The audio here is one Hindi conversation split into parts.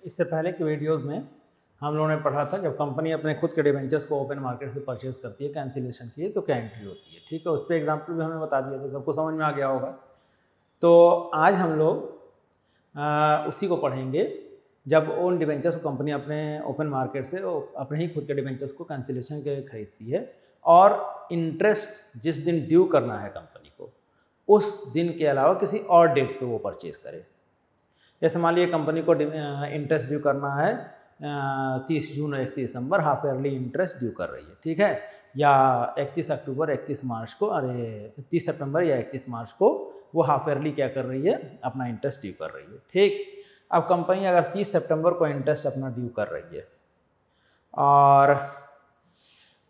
इससे पहले के वीडियोस में हम लोगों ने पढ़ा था जब कंपनी अपने खुद के डिवेंचर्स को ओपन मार्केट से परचेज करती है कैंसिलेशन के लिए तो क्या एंट्री होती है। ठीक है, उस पर एग्जाम्पल भी हमने बता दिया था, सबको समझ में आ गया होगा। तो आज हम लोग उसी को पढ़ेंगे जब उन डिवेंचर्स को कंपनी अपने ओपन मार्केट से अपने ही खुद के डिवेंचर्स को कैंसिलेशन के लिए खरीदती है और इंटरेस्ट जिस दिन ड्यू करना है कंपनी को उस दिन के अलावा किसी और डेट पे वो परचेज करे। जैसे मान लीजिए कंपनी को इंटरेस्ट ड्यू करना है 30 जून और 31 दिसंबर, हाफ ईयरली इंटरेस्ट ड्यू कर रही है, ठीक है, या 31 अक्टूबर 31 मार्च को, 30 सितंबर या 31 मार्च को वो हाफ ईयरली क्या कर रही है, अपना इंटरेस्ट ड्यू कर रही है। ठीक, अब कंपनी अगर 30 सितंबर को इंटरेस्ट अपना ड्यू कर रही है और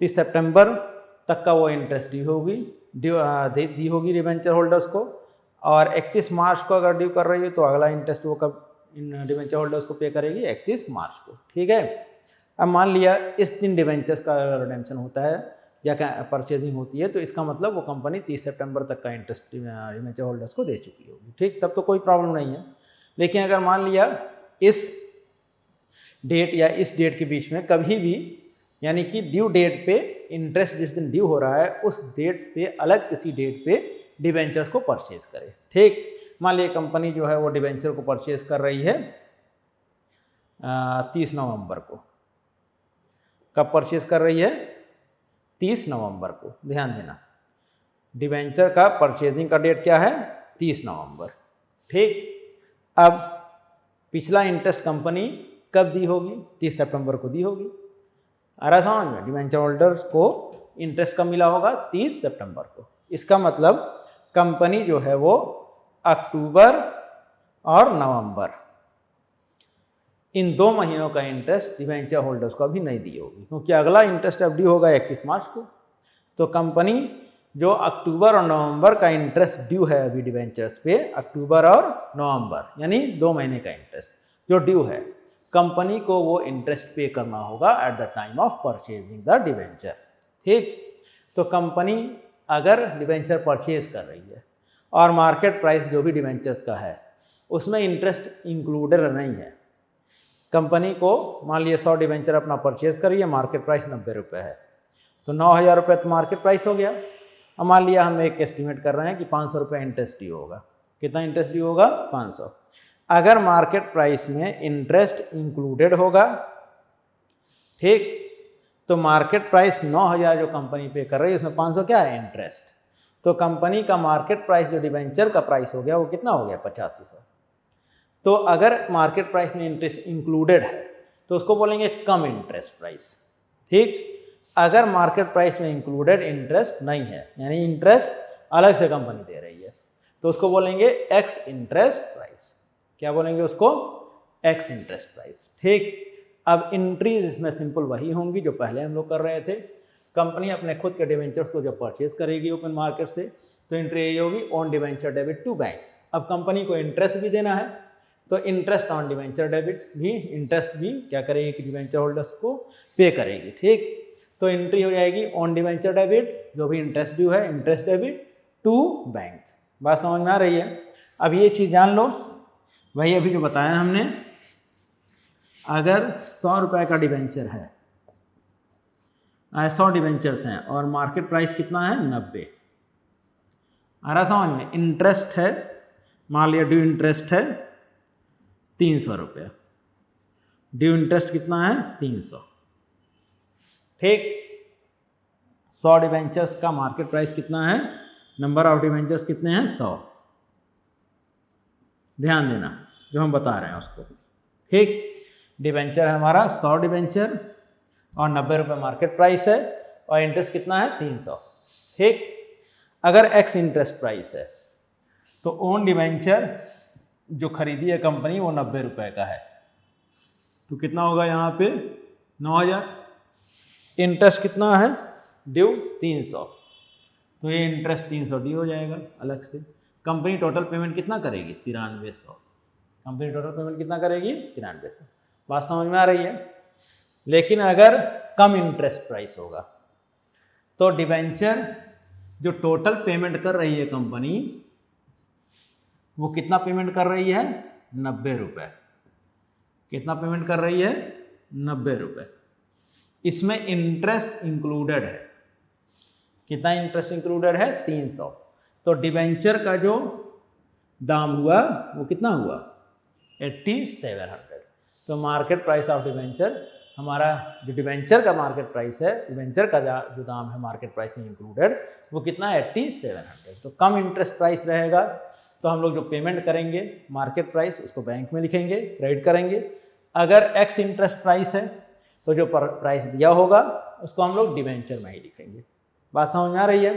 30 सितंबर तक का वो इंटरेस्ट दी होगी डिवेंचर होल्डर्स को, और 31 मार्च को अगर ड्यू कर रही है तो अगला इंटरेस्ट वो कब डिवेंचर होल्डर्स को पे करेगी, 31 मार्च को। ठीक है, अब मान लिया इस दिन डिवेंचर्स का रिडेम्पशन होता है या परचेजिंग होती है तो इसका मतलब वो कंपनी 30 सितंबर तक का इंटरेस्ट डिवेंचर होल्डर्स को दे चुकी होगी। ठीक, तब तो कोई प्रॉब्लम नहीं है। लेकिन अगर मान लिया इस डेट या इस डेट के बीच में कभी भी, यानी कि ड्यू डेट पे इंटरेस्ट जिस दिन ड्यू हो रहा है उस डेट से अलग किसी डेट पे डिवेंचर्स को परचेज करे। ठीक, मान लीजिए कंपनी जो है वो डिवेंचर को परचेज कर रही है 30 नवंबर को। कब परचेज कर रही है? 30 नवंबर को। ध्यान देना, डिवेंचर का परचेजिंग का डेट क्या है? 30 नवंबर। ठीक, अब पिछला इंटरेस्ट कंपनी कब दी होगी? 30 सितंबर को दी होगी। आ रहा समझ में? डिवेंचर होल्डर्स को इंटरेस्ट कब मिला होगा? 30 सितंबर को। इसका मतलब कंपनी जो है वो अक्टूबर और नवंबर इन 2 महीनों का इंटरेस्ट डिवेंचर होल्डर्स को अभी नहीं दी होगी, क्योंकि अगला इंटरेस्ट अब ड्यू होगा 31 मार्च को। तो कंपनी जो अक्टूबर और नवंबर का इंटरेस्ट ड्यू है अभी डिवेंचर्स पे, अक्टूबर और नवंबर यानी 2 महीने का इंटरेस्ट जो ड्यू है, कंपनी को वो इंटरेस्ट पे करना होगा at the time of purchasing the debenture. ठीक, तो कंपनी अगर डिवेंचर परचेज कर रही है और मार्केट प्राइस जो भी डिवेंचर्स का है उसमें इंटरेस्ट इंक्लूडेड नहीं है, कंपनी को मान लिया 100 डिवेंचर अपना परचेज करिए, मार्केट प्राइस 90 रुपये है, तो 9,000 रुपये तो मार्केट प्राइस हो गया। अब मान लिया हम एक एस्टिमेट कर रहे हैं कि 500 रुपये इंटरेस्ट ड्यू होगा। कितना इंटरेस्ट ड्यू होगा? 500। अगर मार्केट प्राइस में इंटरेस्ट इंक्लूडेड होगा, ठीक, तो मार्केट प्राइस 9,000 जो कंपनी पे कर रही है उसमें 500 क्या है? इंटरेस्ट। तो कंपनी का मार्केट प्राइस जो डिवेंचर का प्राइस हो गया वो कितना हो गया? 8500। तो अगर मार्केट प्राइस में इंटरेस्ट इंक्लूडेड है तो उसको बोलेंगे कम इंटरेस्ट प्राइस। ठीक, अगर मार्केट प्राइस में इंक्लूडेड इंटरेस्ट नहीं है, यानी इंटरेस्ट अलग से कंपनी दे रही है, तो उसको बोलेंगे एक्स इंटरेस्ट प्राइस। क्या बोलेंगे उसको? X interest price. ठीक, अब एंट्रीज इसमें सिंपल वही होंगी जो पहले हम लोग कर रहे थे। कंपनी अपने खुद के डिवेंचर्स को जब परचेज करेगी ओपन मार्केट से तो एंट्री यही होगी, on debenture debit to bank. अब कंपनी को इंटरेस्ट भी देना है तो इंटरेस्ट ऑन डिवेंचर डेबिट भी, इंटरेस्ट भी क्या करेगी कि डिवेंचर होल्डर्स को पे करेगी। ठीक, तो एंट्री हो जाएगी ऑन डिवेंचर डेबिट, जो भी इंटरेस्ट ड्यू है इंटरेस्ट डेबिट टू बैंक। बात समझ में आ रही है? अब ये चीज़ जान लो, वही अभी जो बताया हमने, अगर 100 रुपये का डिवेंचर है, 100 डिवेंचर्स हैं और मार्केट प्राइस कितना है? 90। आ रहा समझ में? इंटरेस्ट है, मान लिया ड्यू इंटरेस्ट है 300 रुपये, ड्यू इंटरेस्ट कितना है? 300। ठीक, 100 डिवेंचर्स का मार्केट प्राइस कितना है? नंबर ऑफ डिवेंचर्स कितने हैं? 100। ध्यान देना जो हम बता रहे हैं उसको। ठीक, डिवेंचर है हमारा 100 डिवेंचर और 90 रुपये मार्केट प्राइस है और इंटरेस्ट कितना है? 300। ठीक, अगर एक्स इंटरेस्ट प्राइस है तो ओन डिवेंचर जो खरीदी है कंपनी वो 90 रुपये का है, तो कितना होगा यहाँ पे? 9,000। इंटरेस्ट कितना है? ड्यू 300, तो ये इंटरेस्ट 300 ड्यू हो जाएगा अलग से। कंपनी टोटल पेमेंट कितना करेगी? 9300। कंपनी टोटल पेमेंट कितना करेगी? 9300। बात समझ में आ रही है? लेकिन अगर कम इंटरेस्ट प्राइस होगा तो डिवेंचर जो टोटल पेमेंट कर रही है कंपनी वो कितना पेमेंट कर रही है? 90 रुपये। कितना पेमेंट कर रही है? 90 रुपये। इसमें इंटरेस्ट इंक्लूडेड है। कितना इंटरेस्ट इंक्लूडेड है? 300। तो डिबेंचर का जो दाम हुआ वो कितना हुआ? 8700। तो मार्केट प्राइस ऑफ डिबेंचर, हमारा जो डिबेंचर का मार्केट प्राइस है, डिबेंचर का जो दाम है मार्केट प्राइस में इंक्लूडेड, वो कितना है? 8700। तो कम इंटरेस्ट प्राइस रहेगा, तो हम लोग जो पेमेंट करेंगे मार्केट प्राइस उसको बैंक में लिखेंगे, क्रेडिट करेंगे। अगर एक्स इंटरेस्ट प्राइस है तो जो प्राइस दिया होगा उसको हम लोग डिबेंचर में ही लिखेंगे। बात समझ में आ रही है?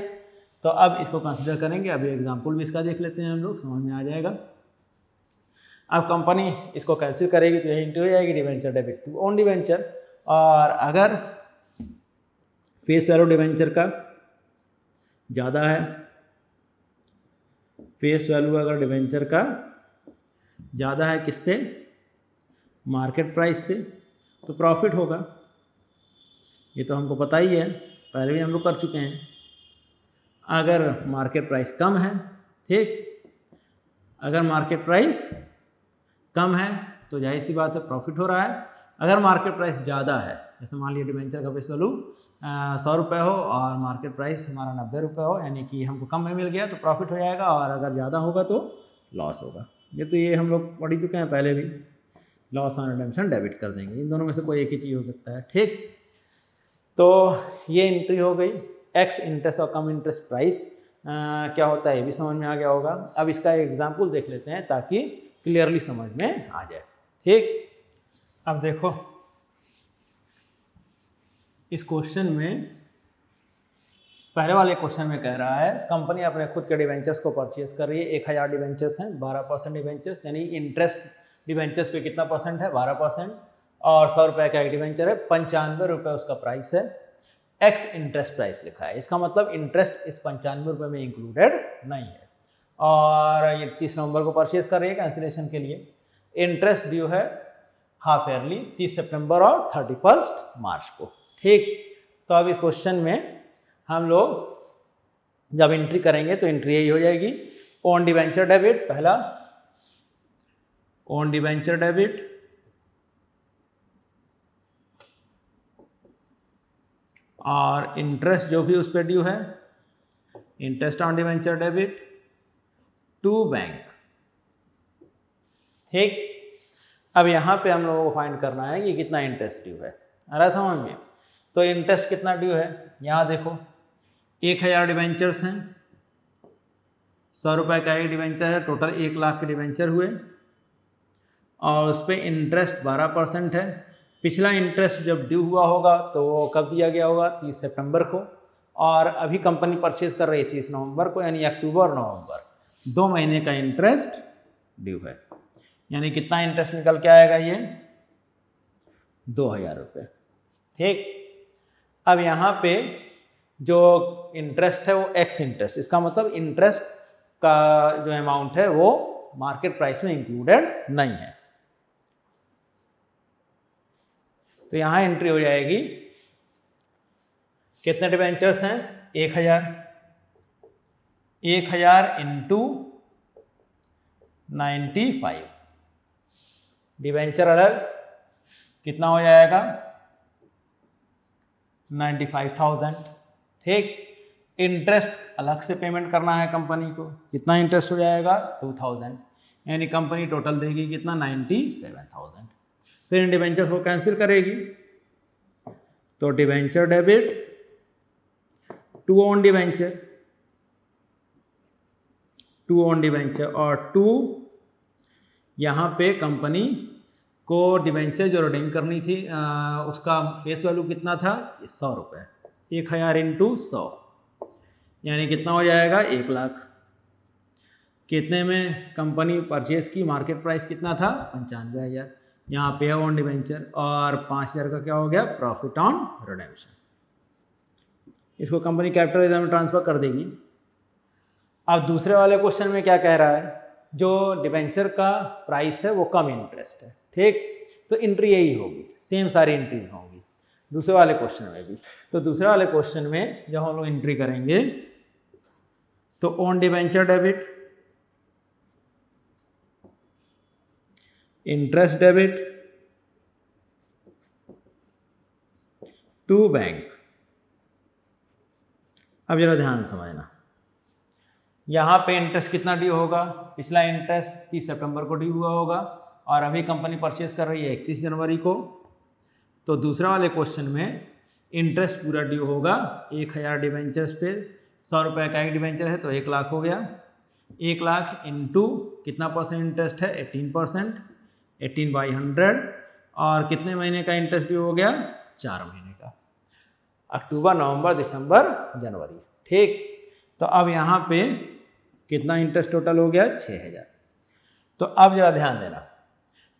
तो अब इसको कंसिडर करेंगे। अभी एग्जाम्पल भी इसका देख लेते हैं हम लोग, समझ में आ जाएगा। अब कंपनी इसको कैंसिल करेगी तो यही एंट्री हो जाएगी, debenture debit to own debenture. और अगर फेस वैल्यू डिबेंचर का ज़्यादा है, फेस वैल्यू अगर डिबेंचर का ज़्यादा है किससे? मार्केट प्राइस से, तो प्रॉफिट होगा। ये तो हमको पता ही है, पहले भी हम लोग कर चुके हैं। अगर मार्केट प्राइस कम है, ठीक, अगर मार्केट प्राइस कम है तो जाहिर सी बात है प्रॉफिट हो रहा है। अगर मार्केट प्राइस ज़्यादा है, जैसे मान लीजिए डिबेंचर का फेस वैल्यू 100 रुपये हो और मार्केट प्राइस हमारा 90 रुपये हो, यानी कि हमको कम में मिल गया तो प्रॉफिट हो जाएगा, और अगर ज़्यादा होगा तो लॉस होगा। ये हम लोग पढ़ चुके हैं पहले भी। लॉस ऑन रिडेम्पशन डेबिट कर देंगे, इन दोनों में से कोई एक ही चीज़ हो सकता है, ठीक। तो ये एंट्री हो गई। एक्स इंटरेस्ट और कम इंटरेस्ट प्राइस क्या होता है ये भी समझ में आ गया होगा। अब इसका एग्जाम्पल देख लेते हैं ताकि क्लियरली समझ में आ जाए, ठीक। अब देखो इस क्वेश्चन में, पहले वाले क्वेश्चन में कह रहा है कंपनी अपने खुद के डिवेंचर्स को परचेज कर रही है। 1000 डिवेंचर्स हैं, 12% डिवेंचर्स, यानी इंटरेस्ट डिवेंचर्स पे कितना परसेंट है? 12%। और 100 रुपये का एक डिवेंचर है, 95 रुपये उसका प्राइस है। एक्स इंटरेस्ट प्राइस लिखा है, इसका मतलब इंटरेस्ट इस 95 रुपये में इंक्लूडेड नहीं है। और ये 30 नवंबर को परचेज कर रही है कैंसिलेशन के लिए। इंटरेस्ट ड्यू है हाफ ईयरली 30 सितंबर और 31 मार्च को, ठीक। तो अब इस क्वेश्चन में हम लोग जब एंट्री करेंगे तो एंट्री यही हो जाएगी, ओन डिवेंचर डेबिट, पहला ओन डिवेंचर डेबिट, और इंटरेस्ट जो भी उस पर ड्यू है, interest on debenture debit to bank, ठीक। अब यहाँ पे हम लोगों को फाइंड करना है कि कितना इंटरेस्ट ड्यू है। आ रहा समझ में? तो इंटरेस्ट कितना ड्यू है, यहाँ देखो 1000 डिवेंचर्स हैं, 100 रुपये का एक डिवेंचर है, टोटल 1 लाख के डिवेंचर हुए, और उस पर इंटरेस्ट 12% है। पिछला इंटरेस्ट जब ड्यू हुआ होगा तो वो कब दिया गया होगा? 30 सितंबर को, और अभी कंपनी परचेज कर रही है 30 नवंबर को, यानी अक्टूबर नवंबर 2 महीने का इंटरेस्ट ड्यू है। यानी कितना इंटरेस्ट निकल के आएगा? ये 2000 रुपये, ठीक। अब यहाँ पे जो इंटरेस्ट है वो एक्स इंटरेस्ट, इसका मतलब इंटरेस्ट का जो अमाउंट है वो मार्केट प्राइस में इंक्लूडेड नहीं है। तो यहाँ एंट्री हो जाएगी, कितने डिवेंचर्स हैं? 1000 इंटू 95, डिवेंचर अलग कितना हो जाएगा? 95,000, ठीक। इंटरेस्ट अलग से पेमेंट करना है कंपनी को, कितना इंटरेस्ट हो जाएगा? 2000, यानी कंपनी टोटल देगी कितना? 97,000। फिर इन डिवेंचर्स को कैंसिल करेगी, तो debenture debit to own debenture, और टू यहाँ पे कंपनी को डिवेंचर जो रिडीम करनी थी उसका फेस वैल्यू कितना था? 100 रुपये। 1000 इंटू 100 यानी कितना हो जाएगा? 1 लाख। कितने में कंपनी परचेज की? मार्केट प्राइस कितना था? 95,000। यहाँ पे है ऑन डिवेंचर, और 5000 का क्या हो गया? Profit on redemption. इसको कंपनी कैपिटल रिजर्व में ट्रांसफर कर देगी। अब दूसरे वाले क्वेश्चन में क्या कह रहा है? जो डिवेंचर का प्राइस है वो कम इंटरेस्ट है, ठीक। तो एंट्री यही होगी, सेम सारी एंट्रीज होंगी दूसरे वाले क्वेश्चन में भी। तो दूसरे वाले क्वेश्चन में जब हम लोग एंट्री करेंगे तो on debenture debit, interest debit to bank. अब जरा ध्यान समझना, यहाँ पे इंटरेस्ट कितना ड्यू होगा, पिछला इंटरेस्ट 30 सितंबर को ड्यू हुआ होगा और अभी कंपनी परचेज कर रही है 31 जनवरी को। तो दूसरा वाले क्वेश्चन में इंटरेस्ट पूरा ड्यू होगा 1000 डिबेंचर्स पे, 100 रुपये का एक डिबेंचर है तो 1 लाख हो गया। 1 लाख इंटू कितना परसेंट इंटरेस्ट है, 18%, 18/100, और कितने महीने का इंटरेस्ट ड्यू हो गया, 4 महीने का, अक्टूबर, नवंबर, दिसंबर, जनवरी। ठीक, तो अब यहाँ पे कितना इंटरेस्ट टोटल हो गया, 6000। तो अब जरा ध्यान देना,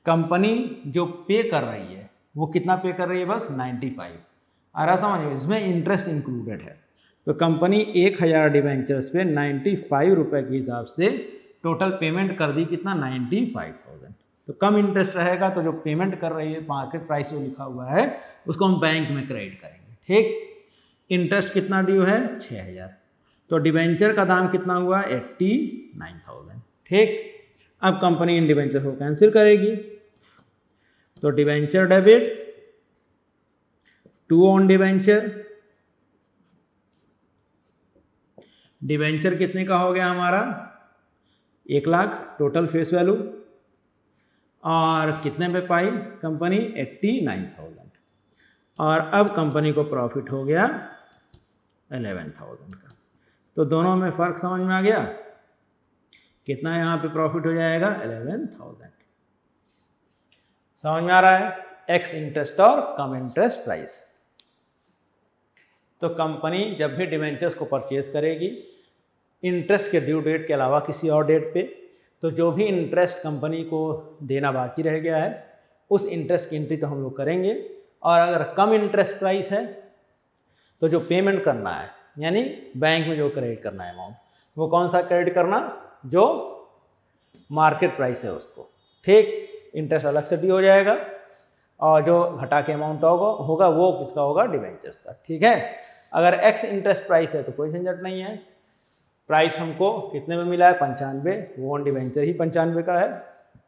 कंपनी जो पे कर रही है वो कितना पे कर रही है, बस 95। आ रहा समझ, इसमें इंटरेस्ट इंक्लूडेड है। तो कंपनी 1000 डिबेंचर्स पे 95 रुपये के हिसाब से टोटल पेमेंट कर दी, कितना, 95,000। तो कम इंटरेस्ट रहेगा तो जो पेमेंट कर रही है, मार्केट प्राइस जो लिखा हुआ है उसको हम बैंक में क्रेडिट करेंगे। ठीक, इंटरेस्ट कितना ड्यू है, 6000। तो डिबेंचर का दाम कितना हुआ, 89,000। ठीक, अब कंपनी इन डिबेंचर को कैंसिल करेगी, तो debenture debit to on debenture. Debenture कितने का हो गया हमारा, 1 लाख टोटल फेस वैल्यू, और कितने पे पाई कंपनी, 89,000। और अब कंपनी को प्रॉफिट हो गया 11,000 का। तो दोनों में फ़र्क समझ में आ गया, कितना यहाँ पे प्रॉफिट हो जाएगा, 11,000। समझ में आ रहा है, एक्स इंटरेस्ट और कम इंटरेस्ट प्राइस। तो कंपनी जब भी डिवेंचर्स को परचेज करेगी इंटरेस्ट के ड्यू डेट के अलावा किसी और डेट पे, तो जो भी इंटरेस्ट कंपनी को देना बाकी रह गया है उस इंटरेस्ट की एंट्री तो हम लोग करेंगे। और अगर कम इंटरेस्ट प्राइस है तो जो पेमेंट करना है, यानी बैंक में जो क्रेडिट करना है अमाउंट, वो कौन सा क्रेडिट करना, जो मार्केट प्राइस है उसको। ठीक, इंटरेस्ट अलग से ड्यू हो जाएगा और जो घटा के अमाउंट होगा वो किसका होगा, डिवेंचर्स का। ठीक है, अगर एक्स इंटरेस्ट प्राइस है तो कोई झंझट नहीं है, प्राइस हमको कितने में मिला है, 95, वो ऑन डिवेंचर ही 95 का है,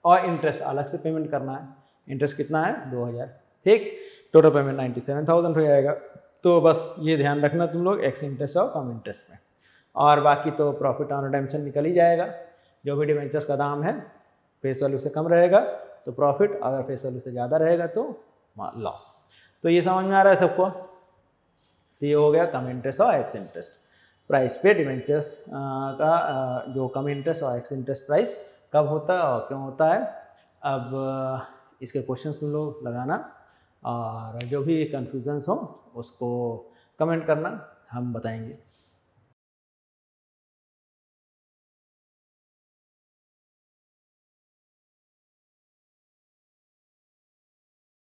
और इंटरेस्ट अलग से पेमेंट करना है, इंटरेस्ट कितना है, 2000। ठीक, टोटल पेमेंट 97,000 हो जाएगा। तो बस ये ध्यान रखना तुम लोग, एक्स इंटरेस्ट और कम इंटरेस्ट में, और बाकी तो प्रॉफिट ऑन रिडेम्पशन निकल ही जाएगा। जो भी डिवेंचर्स का दाम है फेस वैल्यू से कम रहेगा तो प्रॉफिट, अगर फेस वैल्यू से ज़्यादा रहेगा तो लॉस। तो ये समझ में आ रहा है सबको। तो ये हो गया कम इंटरेस्ट और एक्स इंटरेस्ट प्राइस पे डिवेंचर्स का जो कम इंटरेस्ट और एक्स इंटरेस्ट प्राइस कब होता है और क्यों होता है। अब इसके क्वेश्चंस तुम लोग लगाना और जो भी कन्फ्यूजन्स हो उसको कमेंट करना, हम बताएंगे।